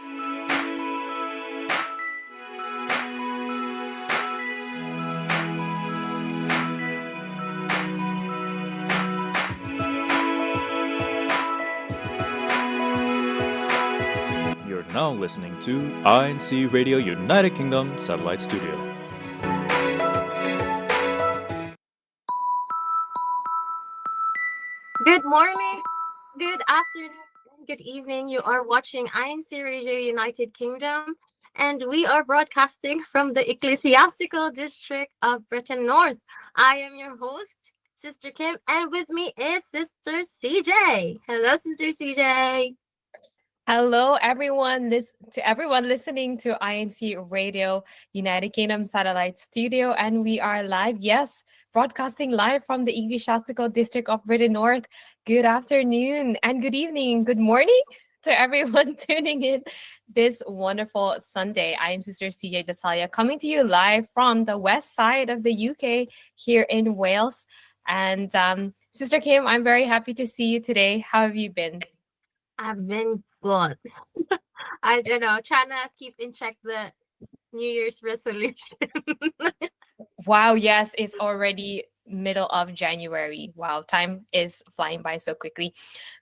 You're now listening to INCRadio United Kingdom Satellite Studio. Good morning, good afternoon, and good evening. You are watching INCRadio United Kingdom, and we are broadcasting from the Ecclesiastical District of Britain North. I am your host, Sister Kim, and with me is Sister CJ. Hello, Sister CJ. Hello, everyone. To everyone listening to INC Radio United Kingdom Satellite Studio, and we are live. Yes, broadcasting live from the Ecclesiastical District of Britain North. Good afternoon, and good evening, good morning to everyone tuning in this wonderful Sunday. I am Sister CJ Dasalia, coming to you live from the west side of the UK here in Wales. And Sister Kim, I'm very happy to see you today. How have you been? I've been good. I don't know, trying to keep in check the New Year's resolution. Wow, yes, it's already middle of January. Wow, time is flying by so quickly.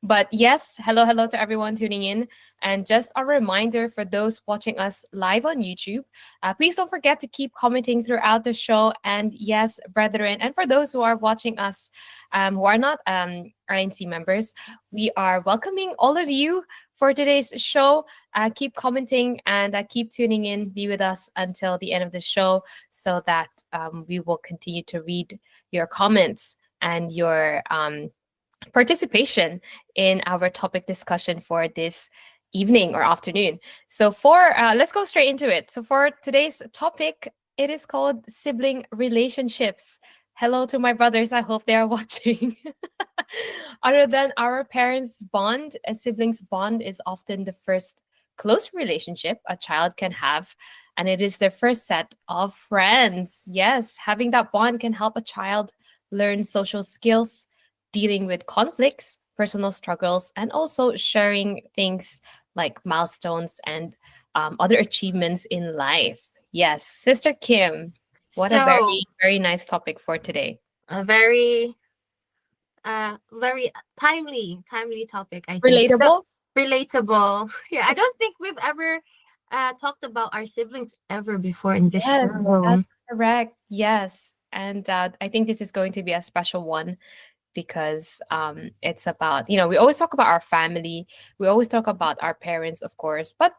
But yes, hello to everyone tuning in. And just a reminder for those watching us live on YouTube, please don't forget to keep commenting throughout the show. And yes, brethren, and for those who are watching us who are not RNC members, we are welcoming all of you for today's show. Keep commenting and keep tuning in. Be with us until the end of the show so that we will continue to read your comments and your participation in our topic discussion for this evening or afternoon. So let's go straight into it. So for today's topic, it is called sibling relationships. Hello to my brothers. I hope they are watching. Other than our parents' bond, a sibling's bond is often the first close relationship a child can have, and it is their first set of friends. Yes, having that bond can help a child learn social skills, dealing with conflicts, personal struggles, and also sharing things like milestones and other achievements in life. Yes, Sister Kim, what a very, very nice topic for today. A very timely topic, I think. Relatable? Relatable. Yeah, I don't think we've ever talked about our siblings ever before in this Yes, show. that's correct. Yes. And I think this is going to be a special one because it's about, we always talk about our family. We always talk about our parents, of course, but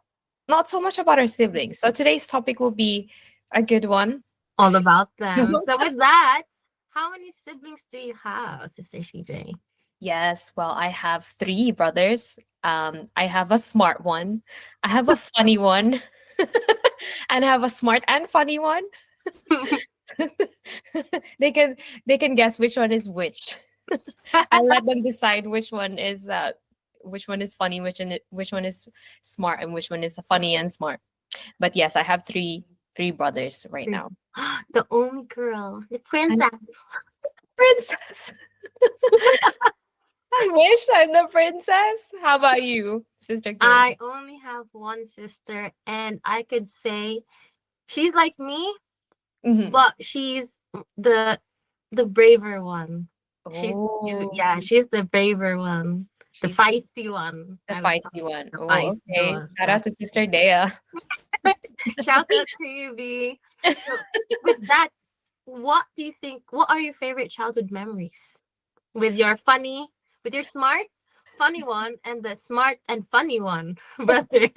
not so much about our siblings. So today's topic will be a good one. All about them. So with that, how many siblings do you have, Sister CJ? Yes, well, I have 3 brothers. I have a smart one. I have a funny one. And I have a smart and funny one. They can guess which one is which. I let them decide which one is funny, which one is smart, and which one is funny and smart. But yes, I have three brothers right now. The only girl, the princess. Princess. I wish I'm the princess. How about you, Sister Kim? I only have one sister, and I could say she's like me, but she's the braver one. She's the braver one. The feisty one. The feisty one. The feisty okay. one. Shout out to Sister Dea. Shout out to you, B. So with that, what do you think? What are your favorite childhood memories? With your smart, funny one, and the smart and funny one, brother.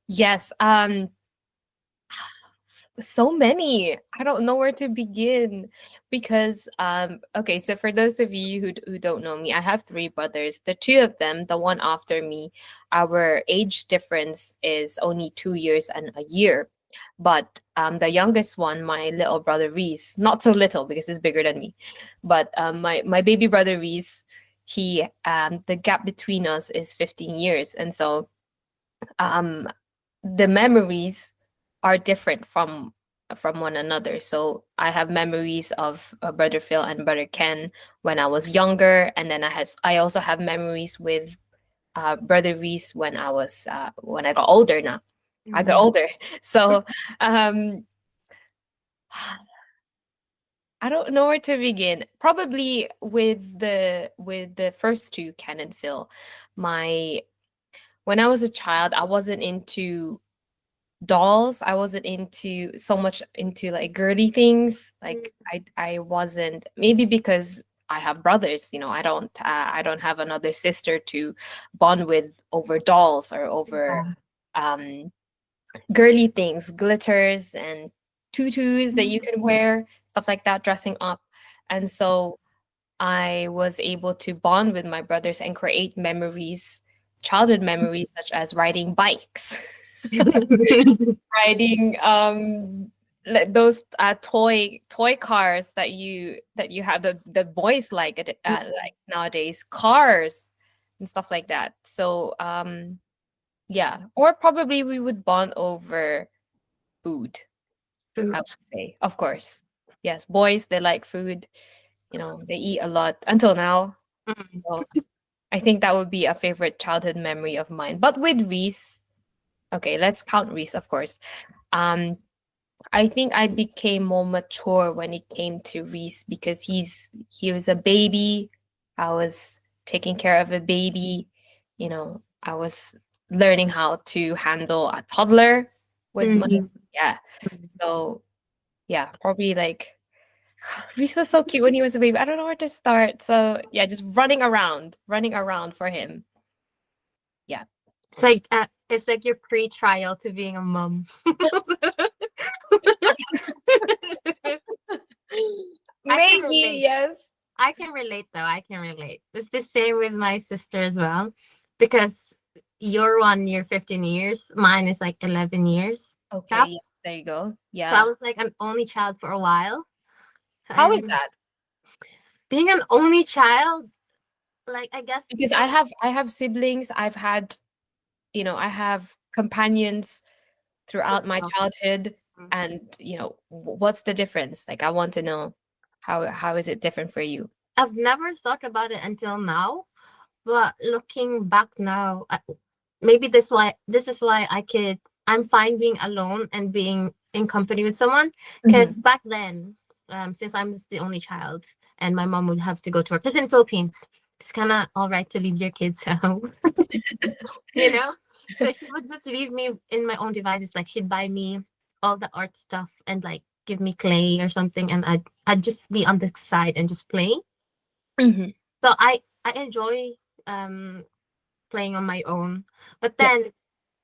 Yes. So many. I don't know where to begin because okay, so for those of you who don't know me, I have 3 brothers. The 2 of them, the one after me, our age difference is only 2 years and a year. But the youngest one, my little brother Reese, not so little because he's bigger than me, but my baby brother Reese, he the gap between us is 15 years, and so the memories are different from one another. So I have memories of brother Phil and brother Ken when I was younger, and then I also have memories with brother Reese when I got older now. I got older. So um I don't know where to begin. Probably with the first two, Ken and Phil. My When I was a child, I wasn't into dolls. I wasn't into so much into like girly things. Like I wasn't, maybe because I have brothers, I don't have another sister to bond with over dolls or over um girly things, glitters and tutus that you can wear, stuff like that, dressing up. And so I was able to bond with my brothers and create memories, childhood memories, such as riding bikes, riding those toy cars that you have the boys like nowadays, cars and stuff like that. So yeah, or probably we would bond over food, I would say. Of course. Yes, boys, they like food. They eat a lot until now. So I think that would be a favorite childhood memory of mine. But with Reese, okay, let's count Reese, of course. Um, I think I became more mature when it came to Reese because he was a baby. I was taking care of a baby. I was learning how to handle a toddler with my yeah. So yeah, probably like Reese was so cute when he was a baby. I don't know where to start. So yeah, just running around for him. Yeah. It's like your pre-trial to being a mom. Maybe, yes. I can relate though. I can relate. It's the same with my sister as well, because you're 15 years. Mine is like 11 years. Okay, yeah, there you go. So Yeah. I was like an only child for a while. How is that? Being an only child, like I guess Because I have siblings. I have companions throughout my childhood, and what's the difference? Like, I want to know how is it different for you? I've never thought about it until now, but looking back now, maybe this is why I'm fine being alone and being in company with someone, because back then, since I'm the only child and my mom would have to go to work, because in Philippines it's kind of all right to leave your kids at home. So she would just leave me in my own devices. Like, she'd buy me all the art stuff and like give me clay or something, and I'd just be on the side and just play. So I enjoy playing on my own. But then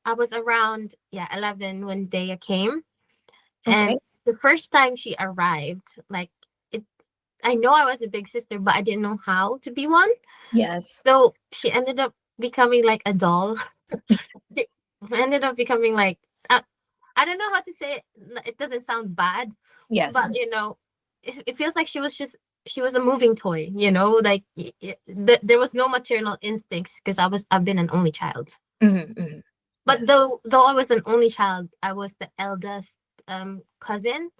I was around 11 when Dea came. And the first time she arrived, like, I know I was a big sister, but I didn't know how to be one. Yes. So she ended up becoming like a doll. She ended up becoming like, I don't know how to say it. It doesn't sound bad. Yes. But it feels like she was a moving toy. Like there was no maternal instincts because I've been an only child. But Yes. though I was an only child, I was the eldest cousin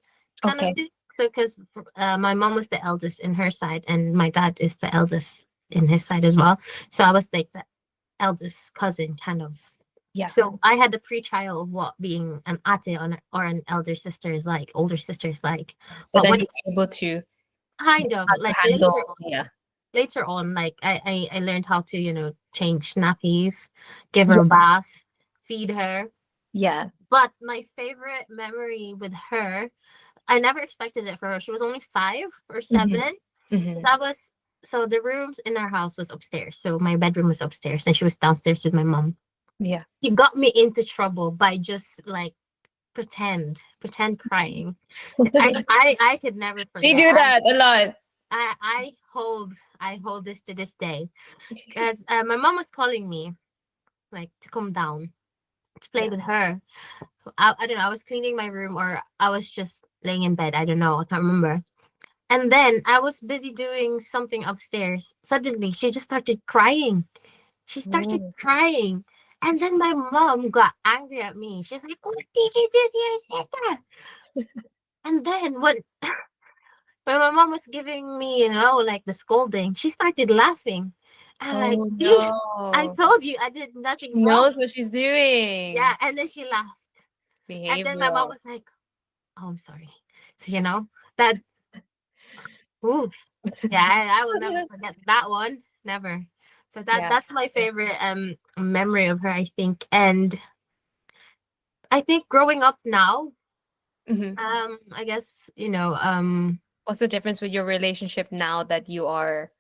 kind of thing. So because my mom was the eldest in her side and my dad is the eldest in his side as well. So I was like the eldest cousin kind of. Yeah. So I had the pre-trial of what being an ate or an older sister is like. So But then when you're able to kind of like handle. later on, like I learned how to change nappies, give her a bath, feed her. Yeah. But my favorite memory with her, I never expected it for her. She was only 5 or 7. So the rooms in our house was upstairs. So my bedroom was upstairs and she was downstairs with my mom. Yeah. She got me into trouble by just like pretend crying. I could never forget. We do that a lot. I hold this to this day, because my mom was calling me like to come down to play with her. I don't know, I was cleaning my room or I was just laying in bed. I don't know, I can't remember. And then I was busy doing something upstairs. Suddenly she just started crying. She started crying. And then my mom got angry at me. She's like, "What did you do to your sister?" And then when my mom was giving me, like the scolding, she started laughing. I'm like, Oh see, I no. told you I did She nothing wrong. knows what she's doing. Yeah, and then she laughed. And then my mom Behavioral. was like, "Oh, I'm sorry." So, that, ooh, yeah, I will never forget that one. Never. So Yeah. that's my favorite memory of her, I think. And I think growing up now, Mhm. I guess, What's the difference with your relationship now that you are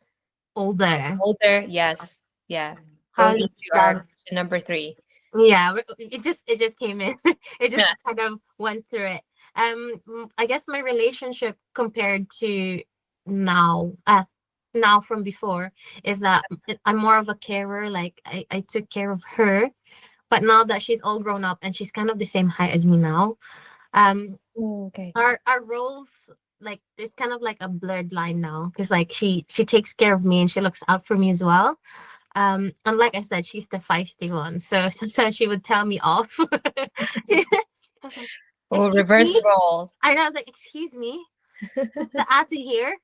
older. older? Yes. Yeah. How Goes is into our that? question number 3. Yeah, it just came in. It just Yeah. kind of went through it. I guess my relationship compared to now, now from before, is that I'm more of a carer. Like I took care of her, but now that she's all grown up and she's kind of the same height as me now, um, Oh, okay. our roles, like, there's kind of like a blurred line now, because like she takes care of me and she looks out for me as well. And like I said, she's the feisty one. So sometimes she would tell me off. I was like, Oh, "Excuse reverse me." roles. I was like, "Excuse me, is the auntie here?"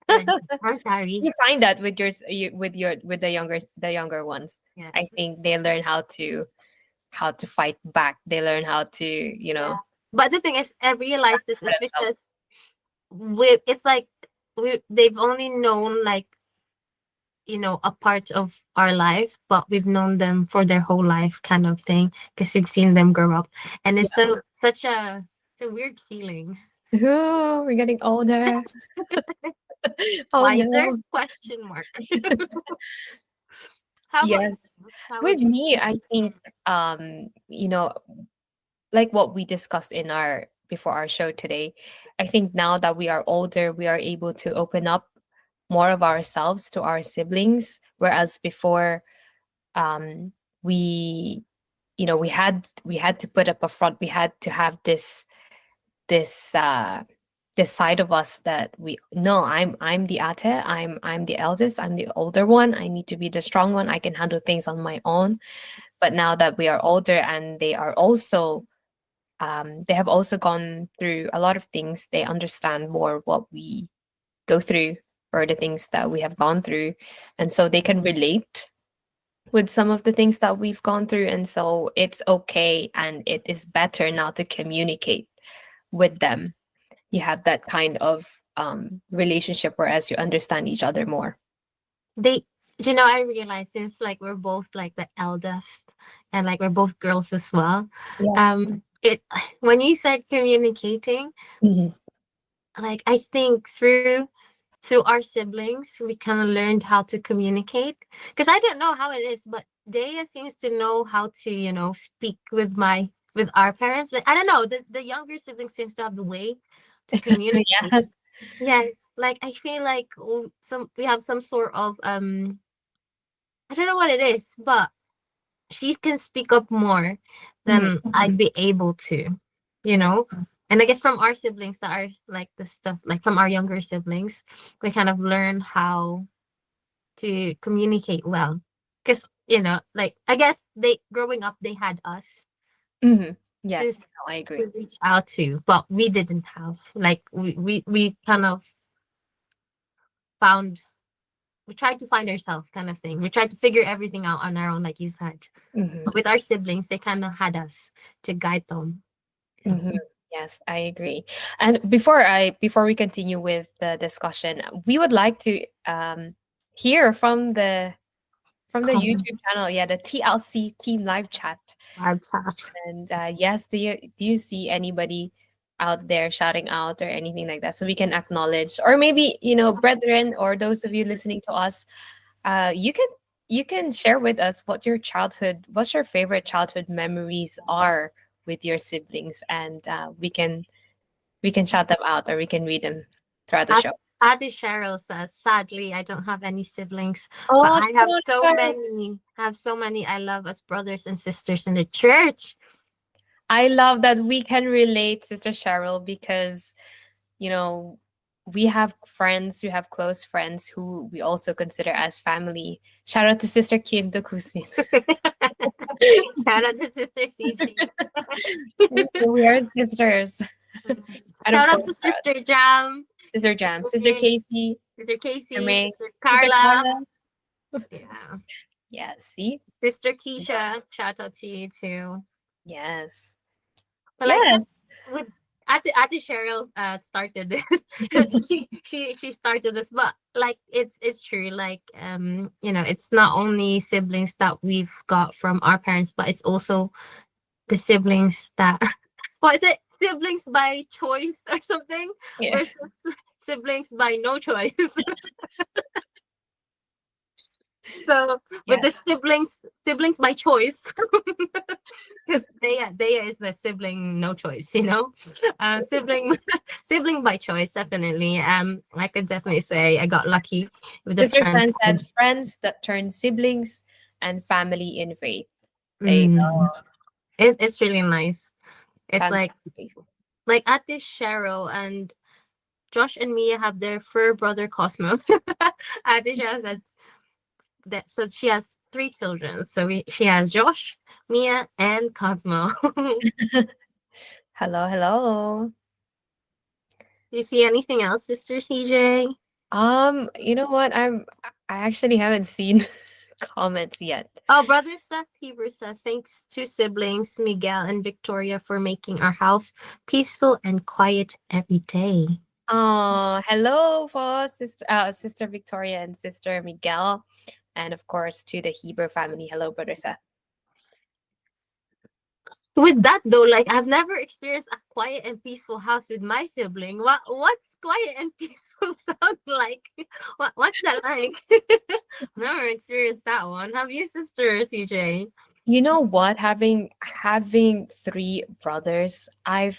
And then, "I'm sorry." You find that with with the younger ones. Yeah. I think they learn how to fight back. They learn how to, Yeah. But the thing is, I realized this for is themselves. because it's like they've only known, like, a part of our life, but we've known them for their whole life, kind of thing, because we've seen them grow up. And it's such a weird feeling. Oh, we're getting older. Oh Wiser? no. Question mark. How about Yes. you? How With would you? me, I think like what we discussed in our before our show today, I think now that we are older, we are able to open up more of ourselves to our siblings, whereas before, um we we had to put up a front. We had to have this this side of us that we no, I'm the ate, I'm the eldest, I'm the older one, I need to be the strong one, I can handle things on my own. But now that we are older and they have also gone through a lot of things, they understand more what we go through, or the things that we have gone through, and so they can relate with some of the things that we've gone through. And so it's okay, and it is better now to communicate with them. You have that kind of relationship, whereas you understand each other more. They, I realized, since like we're both like the eldest, and like we're both girls as well. Yeah. It When you said communicating, Mhm. like, I think through our siblings, we kind of learned how to communicate. Because I don't know how it is, but Dea seems to know how to, speak with our parents. Like, I don't know, the younger sibling seems to have the way to communicate. Yes. Yeah, like I feel like we have some sort of I don't know what it is, but she can speak up more Mhm. than I'd be able to, you know? And I guess from our siblings that are like the stuff, like from our younger siblings, we kind of learn how to communicate well. Because, like, I guess they, growing up, they had us Mhm. to, Yes, no, I agree. to reach out to, but we didn't have. Like, we kind of found, we tried to find ourselves, kind of thing. We tried to figure everything out on our own, like you said. Mhm. But with our siblings, they kind of had us to guide them. Mhm. Yes, I agree. And before we continue with the discussion, we would like to hear from the Comments, YouTube channel, yeah, the TLC Team Live Chat. our chat. And yes, do you see anybody out there shouting out or anything like that, so we can acknowledge, or maybe brethren, or those of you listening to us, you can share with us what's your favorite childhood memories are with your siblings, and we can shout them out, or we can read them throughout the Ad- show. Adi Cheryl says, "Sadly, I don't have any siblings, but Oh, I have so sure. many. Have so many I love as brothers and sisters in the church." I love that we can relate, Sister Cheryl, because you know, we have friends, we have close friends who we also consider as family. Shout out to Sister Kim Dokusin. Shout out to Sister CJ. We are sisters. And of Shout out course, to Sister Jam, Sister Jam, Sister Casey, Sister Sister Casey, May, Sister Sister Carla, Carla. Yeah. Yes, see? Sister Keisha, shout out to you too. Yes. But like Yes. with Ate Cheryl started this. She started this, but like it's true. Like it's not only siblings that we've got from our parents, but it's also the siblings that what is it? Siblings by choice or something Yeah. versus siblings by no choice. So with the Yes. siblings by choice, because Dea is the sibling no choice, sibling sibling by choice, definitely. I could definitely say I got lucky with the Sister friends. San said friends that turn siblings and family in faith. There you Mm, go. it's really nice. It's Family like in faith. at this Cheryl and Josh and Mia have their fur brother Cosmos. Cheryl said that so she has three children. So she has Josh, Mia, and Cosmo. Hello, hello. Do you see anything else, Sister CJ? You know what? I actually haven't seen comments yet. Oh, brother Seth Heber says, thanks to siblings Miguel and Victoria for making our house peaceful and quiet every day. Oh, hello for Sister Victoria and Sister Miguel, and of course to the Heber family. Hello, brother Seth. With that though, like I've never experienced a quiet and peaceful house with my sibling. What's quiet and peaceful sound like? What's that like? Never experienced that one. Have you, Sister CJ? You know what? Having three brothers, I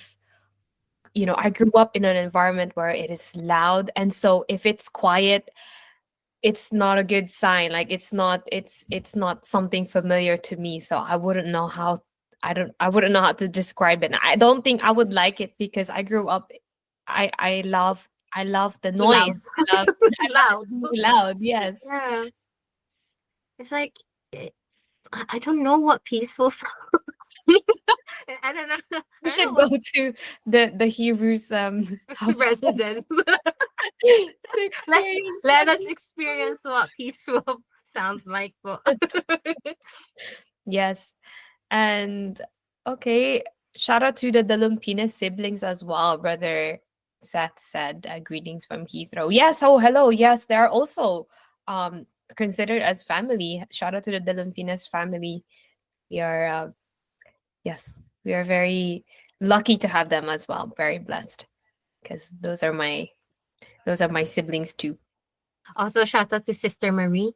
grew up in an environment where it is loud, and so if it's quiet, it's not a good sign. Like it's not something familiar to me, so I wouldn't know how to describe it. I don't think I would like it because I grew up I love the Loud. noise. I love it Loud. really loud. Yes. Yeah. It's like I don't know what peaceful sound. I don't know. We I don't know should go what to the Hebrews house residence. to let experience let us that. experience what peaceful sounds like. But Yes. And okay, shout out to the Dalumpina siblings as well. Brother Seth said, greetings from Heathrow. Yes, oh hello. Yes, they are also considered as family. Shout out to the Dalumpinas family. We are yes, we are very lucky to have them as well. Very blessed. Because those are my siblings too. also shout out to Sister Marie.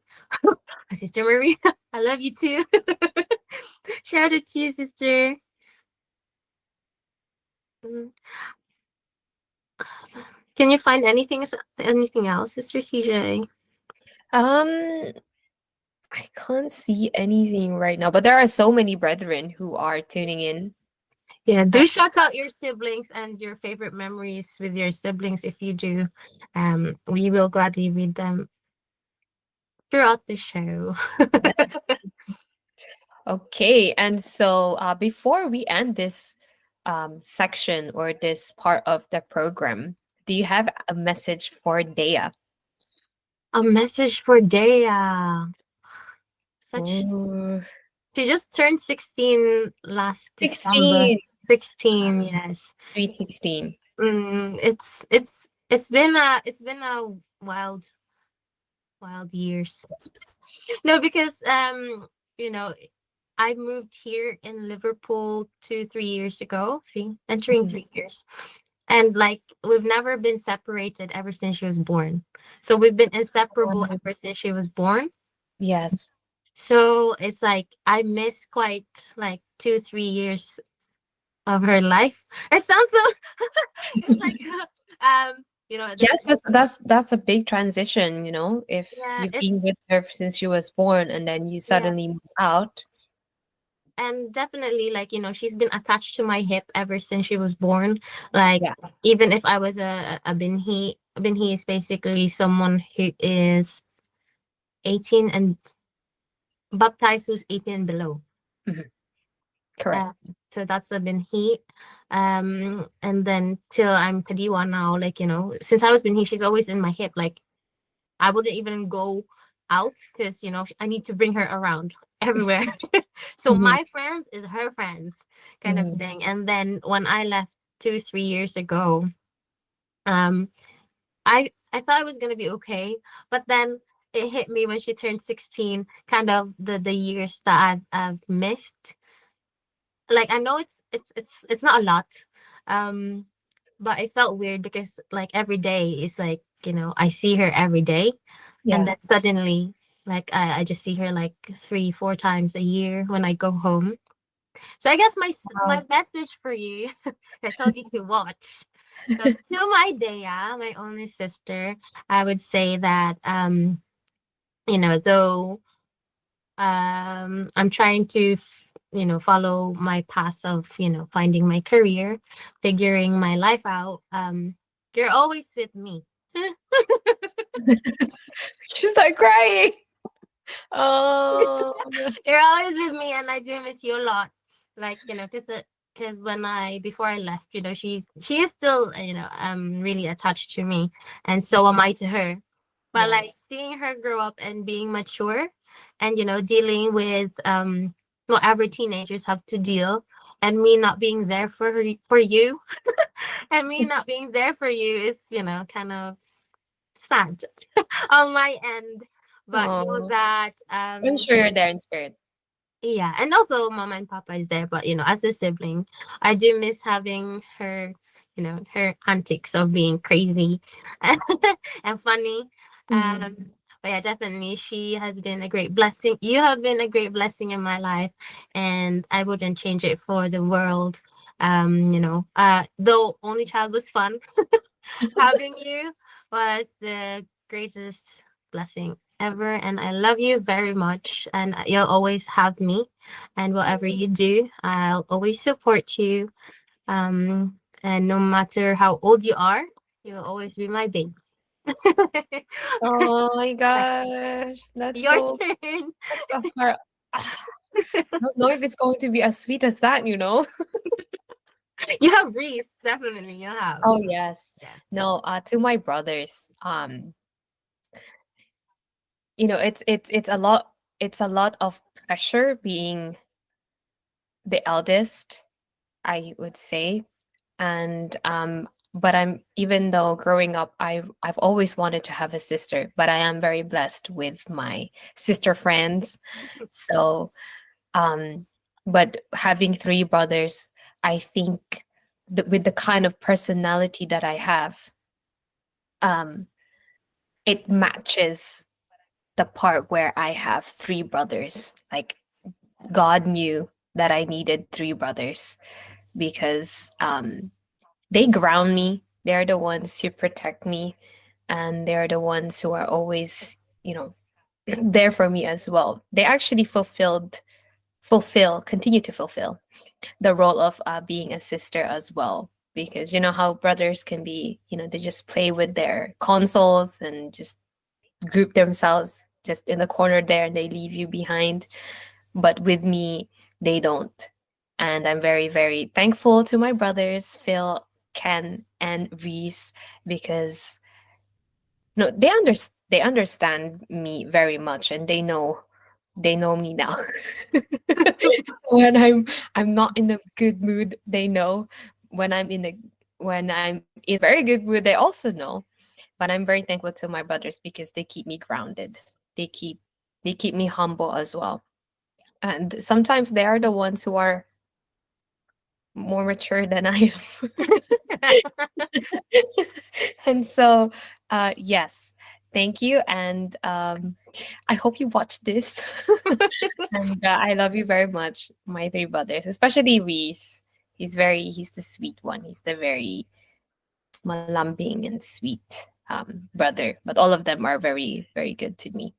Sister Marie, I love you too. Shout out to you, sister. Mm. Can you find anything else, Sister CJ? Um I can't see anything right now, but there are so many brethren who are tuning in. Yeah, Uh, do shout out your siblings and your favorite memories with your siblings if you do. We will gladly read them throughout the show. Okay, and so before we end this section or this part of the program, do you have a message for Dea? A message for Dea. Such Ooh, She just turned 16 last December. 16. 16, yes. Sweet 16. It's been a wild years. No, because you know, I moved here in Liverpool 2-3 years ago, entering Mhm. 3 years. And like we've never been separated ever since she was born. So we've been inseparable Oh, ever since she was born. yes. So it's like I miss quite like 2-3 years of her life. It sounds so it's like there's Yes, that's a big transition, if yeah, you've it's been with her since she was born and then you yeah. suddenly move out. And definitely like she's been attached to my hip ever since she was born. Like Yeah. even if I was a binhi is basically someone who is 18 and baptized who's 18 and below. Mhm. Correct. So that's a binhi. And then till I'm Kadiwa now, like since I was binhi, she's always in my hip. Like I wouldn't even go out because I need to bring her around everywhere. So Mhm, my friends is her friends, kind of mhm. thing. And then when I left 2 3 years ago, um I thought it was gonna be okay, but then it hit me when she turned 16, kind of the years that I've missed. Like I know it's not a lot, um, but it felt weird because like every day is like I see her every day, and Yeah. then suddenly like I just see her like 3 4 times a year when I go home. So I guess my Wow. message for you, I told you to watch. So to my Dea, my only sister, I would say that though I'm trying to follow my path of finding my career, figuring my life out. You're always with me. She's like crying. Oh. You're always with me, and I do miss you a lot. Like because when I before I left, she is still really attached to me, and so am I to her. But like Yes. seeing her grow up and being mature, and dealing with whatever teenagers have to deal, and me not being there for you, and me not being there for you is kind of sad on my end. But know Oh, that I'm sure you're there in spirit. yeah, and also mama and papa is there, but as a sibling, I do miss having her, her antics of being crazy and funny. Mhm. Um, but yeah, definitely she has been a great blessing. You have been a great blessing in my life, and I wouldn't change it for the world. Though only child was fun, having you was the greatest blessing ever. And I love you very much. And you'll always have me. And whatever you do, I'll always support you. And no matter how old you are, you'll always be my baby. Oh my gosh, Your turn. that's so hard. I don't know if it's going to be as sweet as that, you know? You have Reese, definitely. You have. Oh yes. Yeah. No, to my brothers, it's a lot of pressure being the eldest, I would say. And but I'm even though growing up I've always wanted to have a sister, but I am very blessed with my sister friends. So um but having three brothers, I think with the kind of personality that I have, um it matches the part where I have three brothers. Like God knew that I needed three brothers because they ground me. They're the ones who protect me, and they're the ones who are always, there for me as well. They actually continue to fulfill the role of being a sister as well. Because you know how brothers can be, they just play with their consoles and just group themselves just in the corner there and they leave you behind. But with me, they don't. And I'm very, very thankful to my brothers, Phil, Ken, and Reese, because no, they understand me very much, and they know me now. So when I'm not in a good mood, they know. When I'm in very good mood, they also know. But I'm very thankful to my brothers because they keep me grounded. They keep they keep me humble as well. And sometimes they are the ones who are more mature than I am. And so, yes, thank you. And I hope you watch this. And I love you very much, my three brothers, especially Reese. He's the sweet one. He's the very malambing and sweet brother. But all of them are very, very good to me.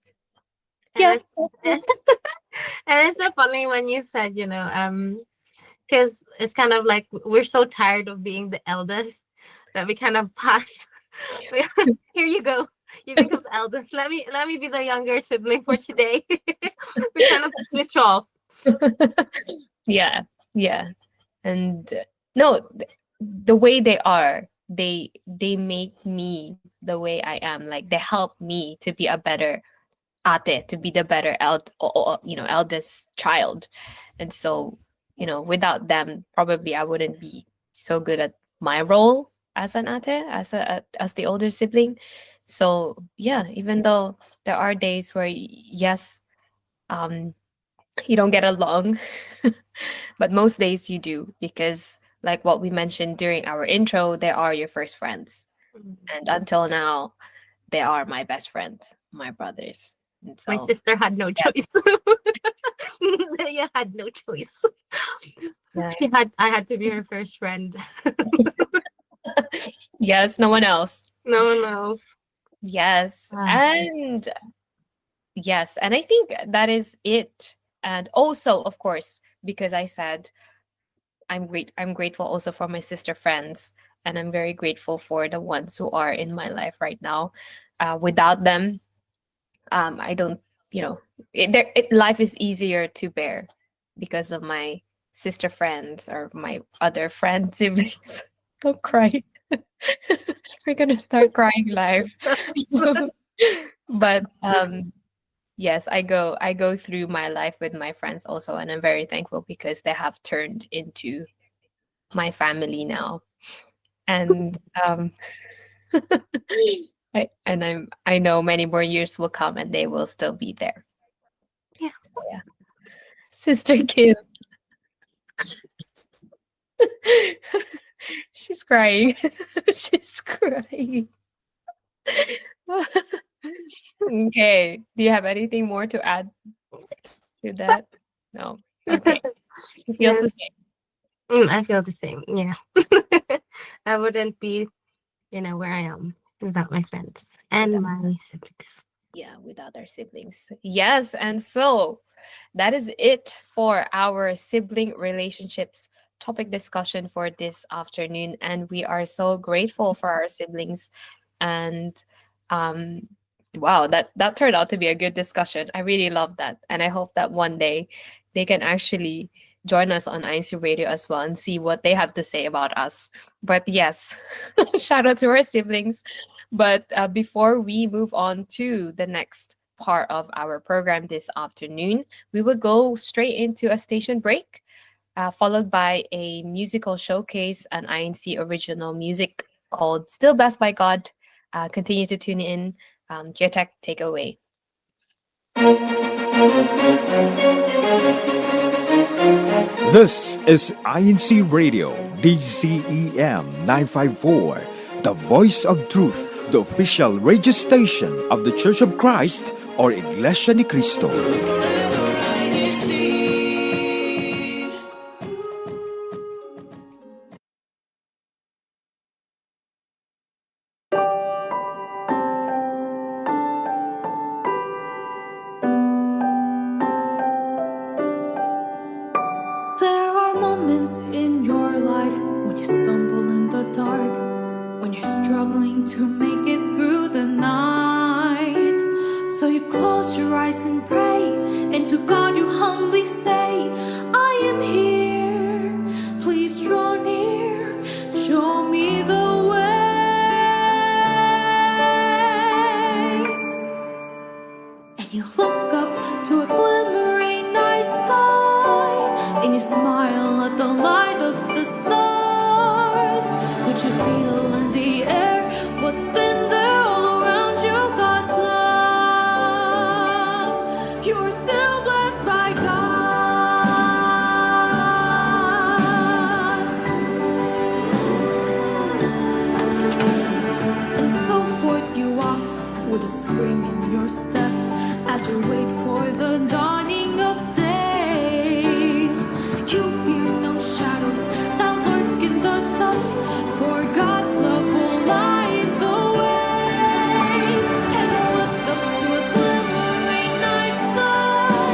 and Yeah, it's that's and it. it's so funny when you said, because it's kind of like we're so tired of being the eldest that we kind of pass. Here you go. You become the eldest. Let me be the younger sibling for today. We kind of switch off. Yeah, yeah. And no, the way they are, they make me the way I am. Like they help me to be a better ate, to be the better eldest child. And so, without them, probably I wouldn't be so good at my role as an ate, as the older sibling. So yeah, even though there are days where yes, um you don't get along, but most days you do, because like what we mentioned during our intro, they are your first friends. And until now, they are my best friends, my brothers. And My so sister had no yes. choice. Leia had no choice. Yeah. I had to be her first friend. Yes, no one else. No one else. Yes. Ah. And yes, and I think that is it. And also, of course, because I said I'm grateful also for my sister friends, and I'm very grateful for the ones who are in my life right now. Without them, I don't, life is easier to bear because of my sister friends or my other friends, siblings. Don't cry. We're gonna start crying live. But yes, I go through my life with my friends also, and I'm very thankful because they have turned into my family now. And I know many more years will come and they will still be there. Yeah. So yeah. Sister Kim. She's crying. She's crying. Okay. Do you have anything more to add to that? No. Okay. She feels Yes. the same. I feel the same. Yeah. I wouldn't be, where I am without my friends and Without- my siblings. Yeah, without our siblings. Yes, and so that is it for our sibling relationships topic discussion for this afternoon. And we are so grateful for our siblings. And um wow, that turned out to be a good discussion. I really love that. And I hope that one day they can actually join us on INC Radio as well and see what they have to say about us. But yes, shout out to our siblings. But before we move on to the next part of our program this afternoon, we will go straight into a station break, followed by a musical showcase, an INC original music called Still Blessed by God. Continue to tune in. Geotech, take away. This is INC Radio, DCEM 954, the voice of truth, the official radio station of the Church of Christ or Iglesia ni Cristo. There are moments in your life when you stumble in the dark, when you're struggling to make it through the night. So you close your eyes and pray, and to God you humbly say, I am here, please draw near, show me the way. And you look up to a glimmering night sky, and you smile at the light of the stars. What you feel in the air, what's been there all around you, God's love. You are still blessed by God. And so forth you walk with a spring in your step as you wait for the dawning of day. You fear no shadows that lurk in the dusk, for God's love will light the way. And you look up to a glimmering night sky,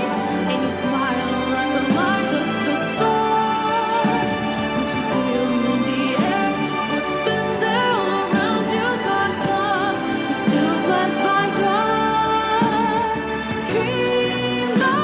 and you smile at the light of the stars. What you feel in the air, what's been there all around you, God's love. You're still blessed by God. In the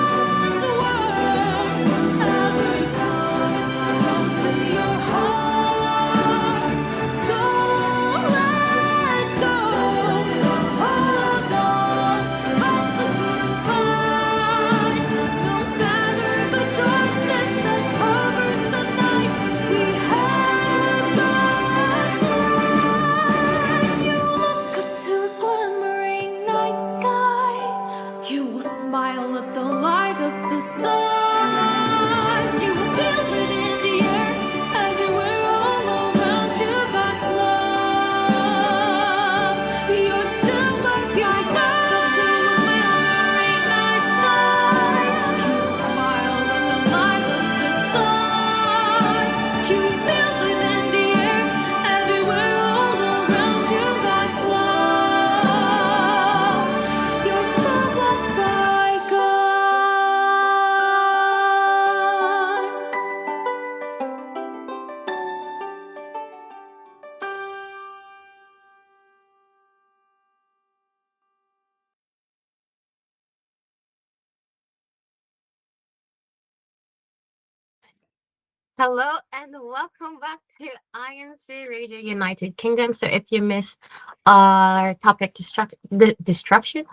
Hello and welcome back to INCRadio United Kingdom. So if you missed our topic discussion,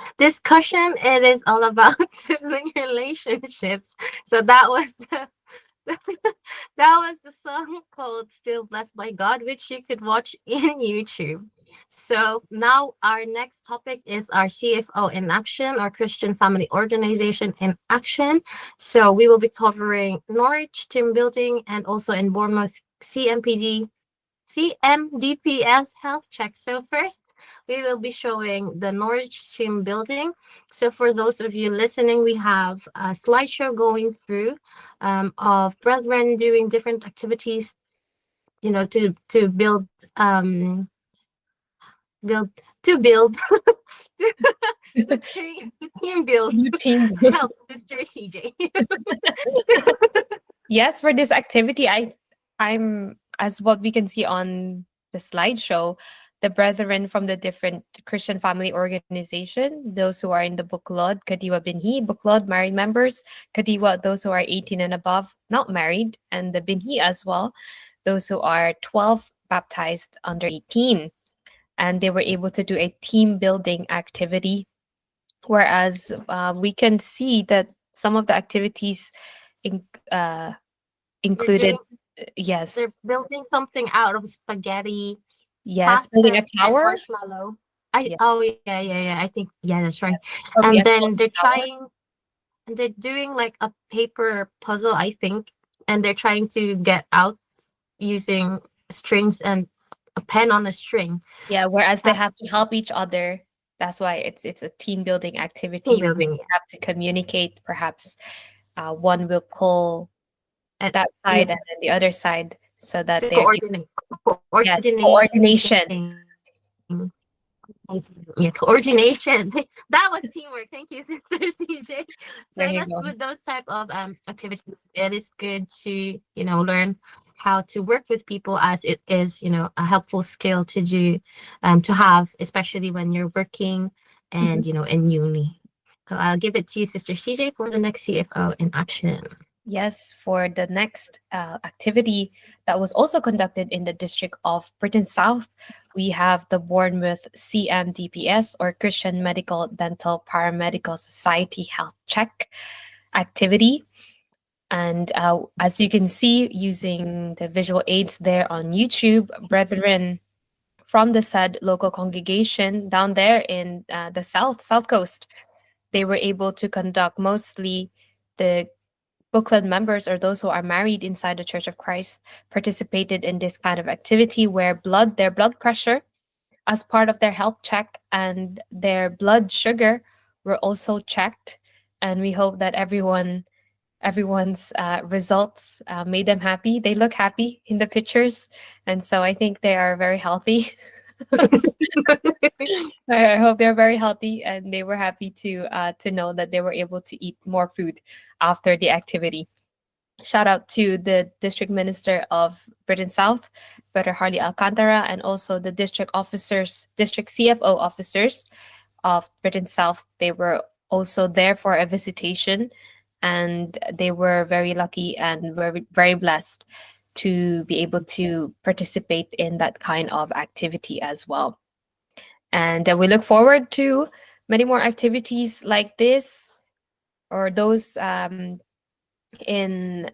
it is all about sibling relationships. So that was the that was the song called Still Blessed by God, which you could watch in YouTube. So now our next topic is our CFO in action, or Christian Family Organization in action. So we will be covering Norwich team building and also in Bournemouth CMDPS health check. So first, we will be showing the Norwich team building. So for those of you listening, we have a slideshow going through of brethren doing different activities, to build build to build the team build. New team. Help, Sister TJ. Yes, for this activity, I'm as what we can see on the slideshow, the brethren from the different Christian family organization, those who are in the Buklod, Kadiwa Binhi, Buklod married members, Kadiwa those who are 18 and above, not married, and the Binhi as well, those who are 12 baptized under 18. And they were able to do a team building activity, whereas we can see that some of the activities in, included, yes, They're building something out of spaghetti, yes, pasta, building a and tower. marshmallow. Yeah. Yeah. I think that's right. Probably And a then small tower. they're doing like a paper puzzle, I think, and they're trying to get out using strings and a pen on a string. Yeah, whereas they Uh, have to help each other. That's why it's a team building activity. Team We building, yeah. have to communicate. Perhaps one will pull And that side and then the other side, so that to they're yes, coordination. Yeah, coordination. That was teamwork. Thank you, Sister TJ. So There I you guess go. with those type of activities, it is good to learn how to work with people, as it is a helpful skill to do, to have, especially when you're working and in uni. So I'll give it to you, Sister CJ, for the next CFO in action. Yes, for the next activity that was also conducted in the district of Britain South, we have the Bournemouth CMDPS, or Christian Medical Dental Paramedical Society Health Check activity. And as you can see, using the visual aids there on YouTube, brethren from the said local congregation down there in the south coast, they were able to conduct mostly the book club members, or those who are married inside the Church of Christ, participated in this kind of activity where their blood pressure as part of their health check and their blood sugar were also checked. And we hope that everyone's results made them happy. They look happy in the pictures, and so I think they are very healthy. I hope they're very healthy, and they were happy to know that they were able to eat more food after the activity. Shout out to the district minister of Britain South, Brother Harley Alcantara, and also the district CFO officers of Britain South. They were also there for a visitation, and they were very lucky and very, very blessed to be able to participate in that kind of activity as well. And we look forward to many more activities like this, or those in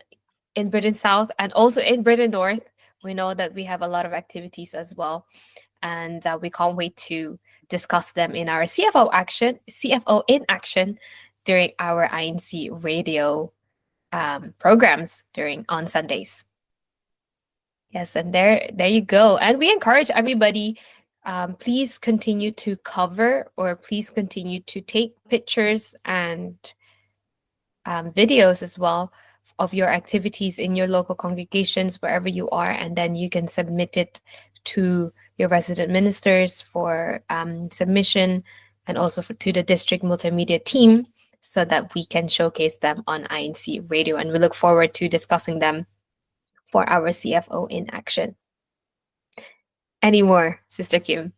Britain South and also in Britain North. We know that we have a lot of activities as well, and we can't wait to discuss them in our CFO in action during our INC radio programs on Sundays. Yes, and there you go. And we encourage everybody, please continue to cover, or please continue to take pictures and videos as well of your activities in your local congregations, wherever you are, and then you can submit it to your resident ministers for submission, and also to the district multimedia team, so that we can showcase them on INC Radio. And we look forward to discussing them for our CFO in action. Any more, Sister Kim?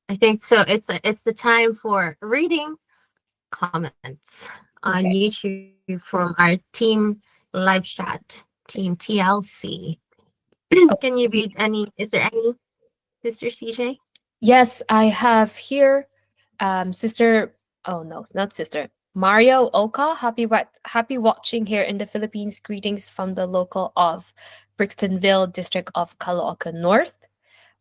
I think so. It's the time for reading comments on YouTube from our team live chat. Team TLC. Can you read any? Is there any, Sister CJ? Yes, I have here sister, oh no, not sister. Mario Oka, happy watching here in the Philippines. Greetings from the local of Brixtonville, district of Caloocan North.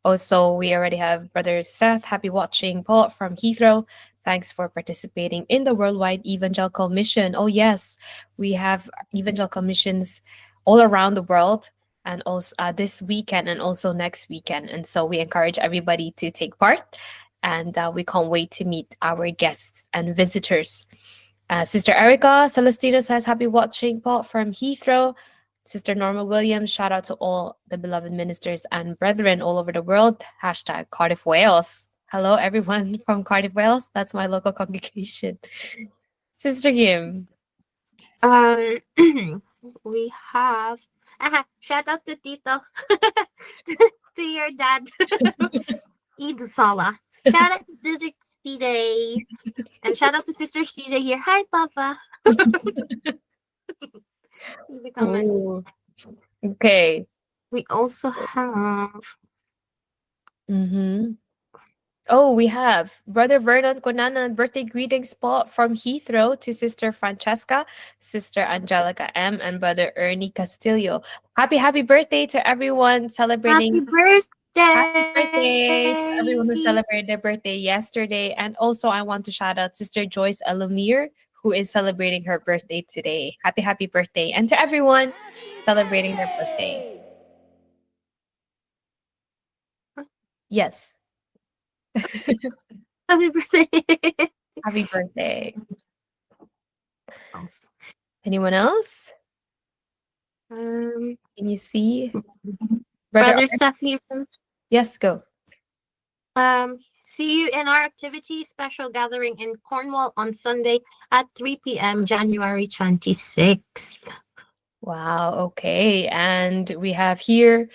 Also, we already have Brother Seth, happy watching. Paul from Heathrow, thanks for participating in the Worldwide Evangelical Mission. Oh, yes, we have evangelical missions all around the world, and also this weekend and also next weekend. And so we encourage everybody to take part, and we can't wait to meet our guests and visitors. Sister Erica Celestino says, happy watching. Paul from Heathrow. Sister Norma Williams, shout out to all the beloved ministers and brethren all over the world. Hashtag Cardiff, Wales. Hello, everyone from Cardiff, Wales. That's my local congregation. Sister Kim. We have shout out to Tito, to your dad, Eid Salah. Shout out to Sister CJ, and shout out to Sister CJ here. Hi, Papa. The comment. Ooh. Okay. We also have. Oh, we have Brother Vernon Conanan, birthday greetings spot from Heathrow to Sister Francesca, Sister Angelica M, and Brother Ernie Castillo. Happy birthday to everyone celebrating. Happy birthday! Happy birthday to everyone who celebrated their birthday yesterday. And also, I want to shout out Sister Joyce Alumir, who is celebrating her birthday today. Happy birthday. And to everyone celebrating their birthday. Yes. Happy birthday! Happy birthday. Anyone else? Um, Can you see? Brother Stephanie. Yes, go. See you in our activity special gathering in Cornwall on Sunday at 3 p.m. January 26th. Wow, okay. And we have here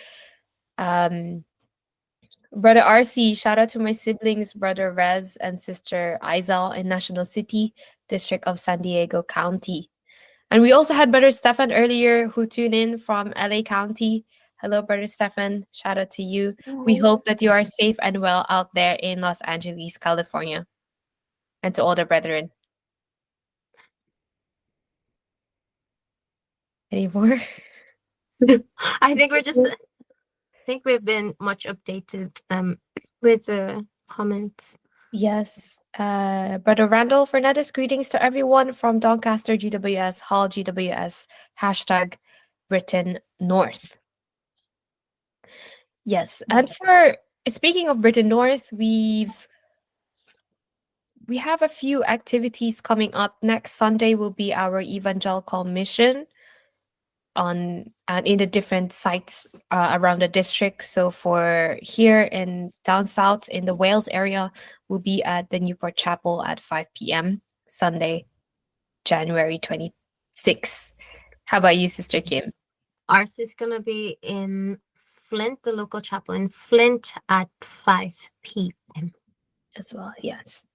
Brother RC, shout out to my siblings, Brother Rez and Sister Aizal in National City, District of San Diego County. And we also had Brother Stefan earlier who tuned in from LA County. Hello, Brother Stefan. Shout out to you. We hope that you are safe and well out there in Los Angeles, California. And to all the brethren. Any more? I think we've been much updated with the comments. Yes. Brother Randall Fernandez, greetings to everyone from Doncaster, GWS, Hall, GWS, hashtag Britain North. Yes. And for speaking of Britain North, we have a few activities coming up. Next Sunday will be our evangelical mission in the different sites around the district. So for here in down south in the Wales area, we'll be at the Newport Chapel at 5 p.m. Sunday, January 26th. How about you, Sister Kim? Ours is gonna be in Flint, the local chapel in Flint at 5 p.m. as well. Yes.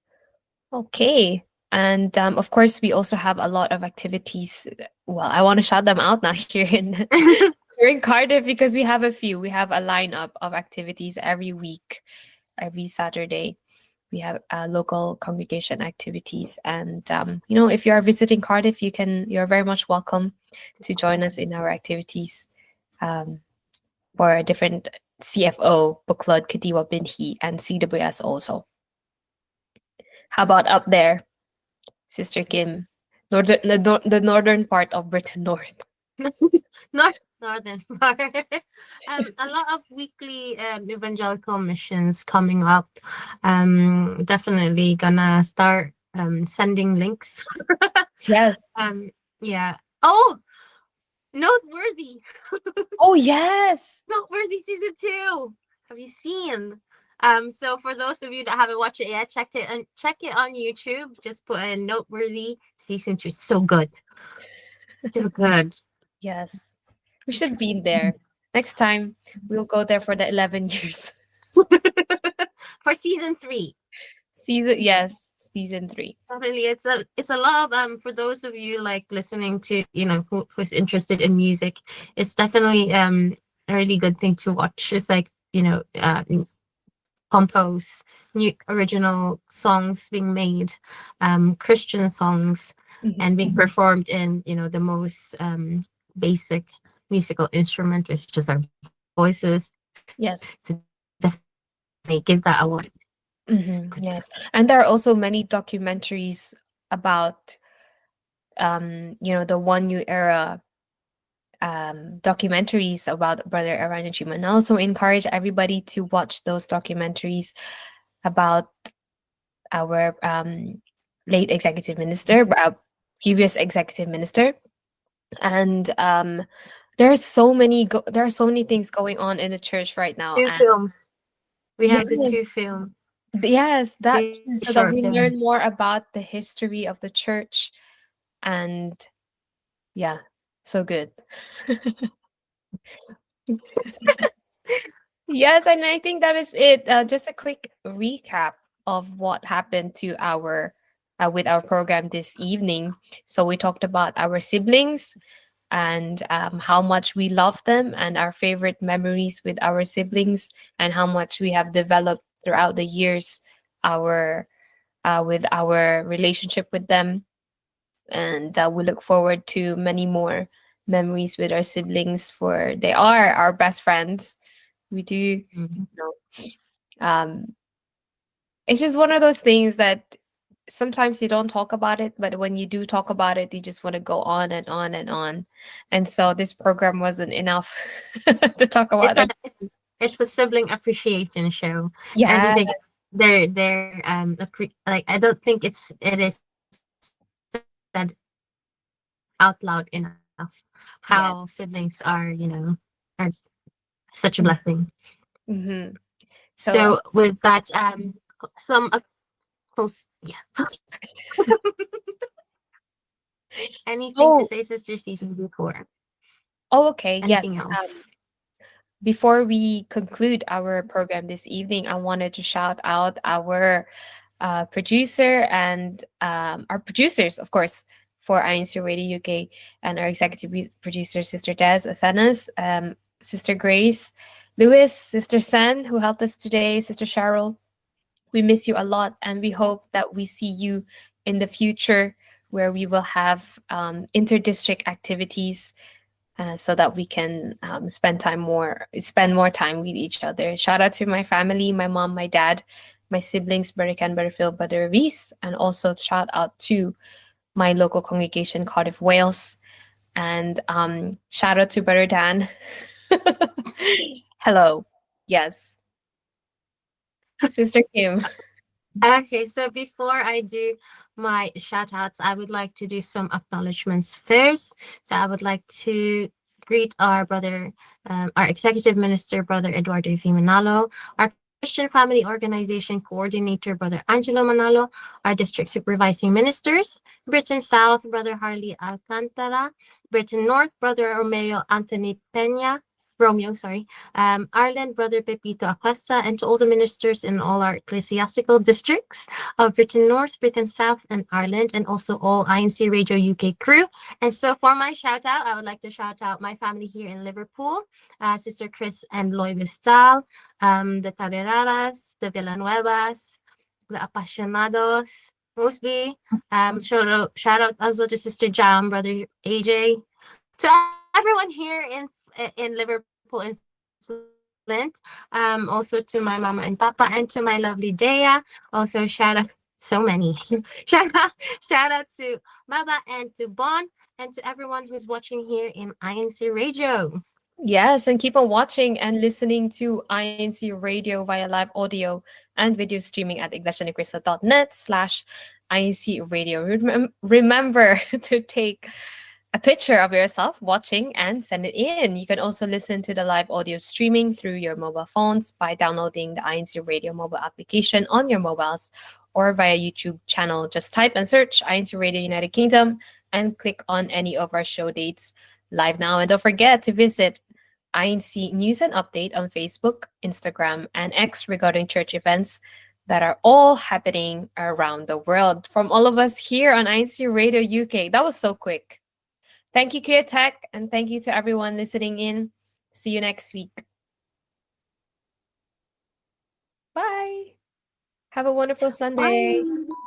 Okay. And of course, we also have a lot of activities. Well, I want to shout them out now here in Cardiff because we have a few. We have a lineup of activities every week, every Saturday. We have local congregation activities, and if you are visiting Cardiff, you're very much welcome to join us in our activities for different CFO, Buklod, Kadiwa Binhi, and CWS also. How about up there, Sister Kim? The northern part of Britain North. Northern part. A lot of weekly evangelical missions coming up. Definitely gonna start sending links. Yes. Yeah. Oh, Noteworthy. Oh yes. Noteworthy season 2. Have you seen? So for those of you that haven't watched it yet, check it on YouTube. Just put in Noteworthy season 2. So good. So good. Yes. We should be there. Next time we'll go there for the 11 years. For season 3. Season season 3. Definitely, it's a lot of for those of you like listening to, who's interested in music. It's definitely a really good thing to watch. It's like, compose new original songs being made, Christian songs, and being performed in, the most basic musical instrument, which is our voices. Yes. So definitely give that a watch. It's good. Yes. And there are also many documentaries about the One New Era documentaries about Brother Aaron and Jim. And I also encourage everybody to watch those documentaries about our late executive minister, our previous executive minister. And there are so many things going on in the church right now. Two And films. We have the yes, 2 films. yes, that Two too, so that short we films. learn more about the history of the church. And yeah, so good. Yes, and I think that is it. Just a quick recap of what happened to our with our program this evening. So we talked about our siblings and how much we love them and our favorite memories with our siblings and how much we have developed throughout the years our with our relationship with them. And we look forward to many more memories with our siblings, for they are our best friends. We do um it's just one of those things that sometimes you don't talk about it, but when you do talk about it, you just want to go on and on and on. And so this program wasn't enough to talk about it. It's a sibling appreciation show. And I Yeah. think they're like, I don't think it is said out loud enough how Yes. siblings are, are such a blessing. Mm-hmm. So with that, some close, yeah. Anything to say, Sister Stephen, before Okay. Yes. anything else? Before we conclude our program this evening, I wanted to shout out our producer and our producers, of course, for INC Radio UK, and our executive producer, Sister Des Asanas, Sister Grace Lewis, Sister San, who helped us today, Sister Cheryl. We miss you a lot, and we hope that we see you in the future, where we will have inter-district activities, so that we can spend more time with each other. Shout out to my family, my mom, my dad, my siblings, Brother Ken, Brother Phil, Brother Reese, and also shout out to my local congregation, Cardiff, Wales, and shout out to Brother Dan. Hello. Yes. Sister Kim. Okay, so before I do my shout outs, I would like to do some acknowledgements first. So I would like to greet our brother, our executive minister, Brother Eduardo Manalo, our Christian Family Organization Coordinator, Brother Angelo Manalo, our district supervising ministers, Britain South, Brother Harley Alcantara, Britain North, Brother Romeo Anthony Peña, Ireland, Brother Pepito Acosta, and to all the ministers in all our ecclesiastical districts of Britain North, Britain South, and Ireland, and also all INC Radio UK crew. And so for my shout out, I would like to shout out my family here in Liverpool, Sister Chris and Loy Vistal, the Carreras, the Villanuevas, the Apasionados, Mosby. Shout out also to Sister Jam, Brother AJ, to everyone here in Liverpool and Flint, also to my mama and papa, and to my lovely Dea. Also shout out so many shout out to Baba and to Bon, and to everyone who's watching here in INC Radio. Yes, and keep on watching and listening to INC Radio via live audio and video streaming at iglesianicrystal.net/INC Radio. Remember to take a picture of yourself watching and send it in. You can also listen to the live audio streaming through your mobile phones by downloading the INC Radio mobile application on your mobiles, or via YouTube channel. Just type and search INC Radio United Kingdom and click on any of our show dates live now. And don't forget to visit INC News and Update on Facebook, Instagram, and X regarding church events that are all happening around the world. From all of us here on INC Radio UK. That was so quick. Thank you, Kuya Tech, and thank you to everyone listening in. See you next week. Bye. Have a wonderful Sunday. Bye.